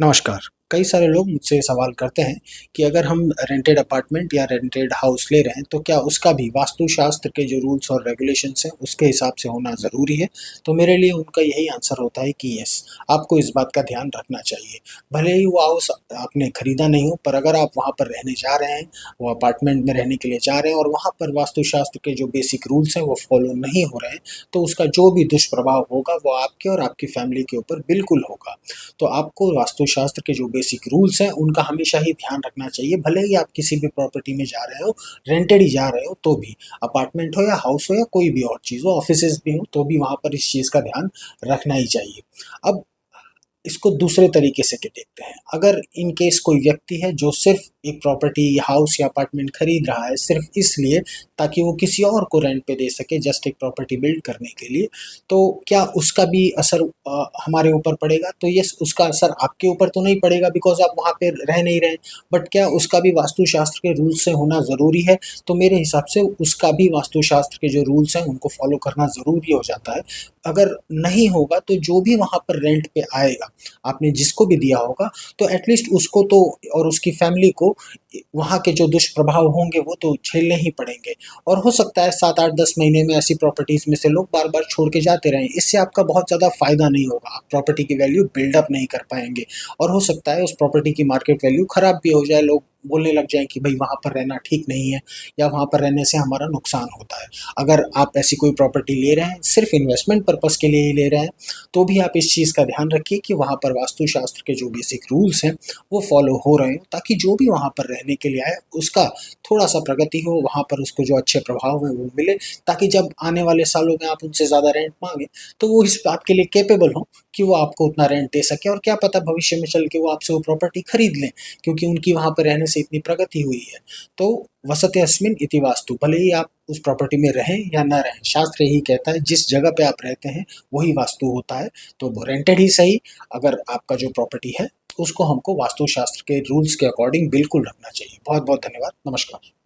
नमस्कार। कई सारे लोग मुझसे ये सवाल करते हैं कि अगर हम रेंटेड अपार्टमेंट या रेंटेड हाउस ले रहे हैं तो क्या उसका भी वास्तुशास्त्र के जो रूल्स और रेगुलेशंस हैं उसके हिसाब से होना ज़रूरी है? तो मेरे लिए उनका यही आंसर होता है कि यस, आपको इस बात का ध्यान रखना चाहिए। भले ही वो हाउस आपने खरीदा नहीं हो, पर अगर आप वहाँ पर रहने जा रहे हैं, वो अपार्टमेंट में रहने के लिए जा रहे हैं और वहाँ पर वास्तुशास्त्र के जो बेसिक रूल्स हैं वो फॉलो नहीं हो रहे हैं, तो उसका जो भी दुष्प्रभाव होगा वो आपके और आपकी फैमिली के ऊपर बिल्कुल होगा। तो आपको वास्तुशास्त्र के जो बेसिक रूल्स हैं उनका हमेशा ही ध्यान रखना चाहिए, भले ही आप किसी भी प्रॉपर्टी में जा रहे हो, रेंटेड ही जा रहे हो तो भी। अपार्टमेंट हो या हाउस हो या कोई भी और चीज़ हो, ऑफिसेज भी हो, तो भी वहाँ पर इस चीज़ का ध्यान रखना ही चाहिए। अब इसको दूसरे तरीके से के देखते हैं। अगर इन केस कोई व्यक्ति है जो सिर्फ एक प्रॉपर्टी हाउस या अपार्टमेंट खरीद रहा है सिर्फ इसलिए ताकि वो किसी और को रेंट पे दे सके, जस्ट एक प्रॉपर्टी बिल्ड करने के लिए, तो क्या उसका भी असर हमारे ऊपर पड़ेगा? तो यस, उसका असर आपके ऊपर तो नहीं पड़ेगा बिकॉज आप वहाँ पे रह नहीं रहे, बट क्या उसका भी वास्तुशास्त्र के रूल्स से होना ज़रूरी है? तो मेरे हिसाब से उसका भी वास्तुशास्त्र के जो रूल्स हैं उनको फॉलो करना ज़रूरी हो जाता है। अगर नहीं होगा तो जो भी वहाँ पर रेंट पे आएगा, आपने जिसको भी दिया होगा, तो एटलीस्ट उसको तो और उसकी फैमिली को वहाँ के जो दुष्प्रभाव होंगे वो तो झेलने ही पड़ेंगे। और हो सकता है 7-8-10 महीने में ऐसी प्रॉपर्टीज़ में से लोग बार-बार छोड़ के जाते रहें। इससे आपका बहुत ज़्यादा फ़ायदा नहीं होगा, आप प्रॉपर्टी की वैल्यू बिल्डअप नहीं कर पाएँगे और हो सकता है उस प्रॉपर्टी की मार्केट वैल्यू खराब भी हो जाए, लोग बोलने लग जाएँ कि भई वहाँ पर रहना ठीक नहीं है या वहाँ पर रहने से हमारा नुकसान होता है। अगर आप ऐसी कोई प्रॉपर्टी ले रहे हैं, सिर्फ़ इन्वेस्टमेंट पर्पज़ के लिए ही ले रहे हैं, तो भी आप इस चीज़ का ध्यान रखिए कि वहाँ पर वास्तुशास्त्र के जो बेसिक रूल्स हैं वो फॉलो हो रहे हों, ताकि जो भी वहाँ पर रहने के लिए आए उसका थोड़ा-सा प्रगति हो, वहाँ पर उसको जो अच्छे प्रभाव हैं वो मिले, ताकि जब आने वाले सालों में आप उनसे ज़्यादा रेंट माँगे, तो वो इस बात के लिए कैपेबल हों कि वो आपको उतना रेंट दे सकें और क्या पता भविष्य में चल के वो आपसे वो प्रॉपर्टी खरीद लें, क्योंकि उनकी वहाँ पर रहने से इतनी प्रगति हुई है। तो वसते अस्मिन् इति वास्तु, भले ही आप उस प्रॉपर्टी में रहें या ना रहें, शास्त्र यही कहता है जिस जगह पे आप रहते हैं वही वास्तु होता है। तो वो रेंटेड ही सही, अगर आपका जो प्रॉपर्टी है उसको हमको वास्तुशास्त्र के रूल्स के अकॉर्डिंग बिल्कुल रखना चाहिए। बहुत बहुत धन्यवाद। नमस्कार।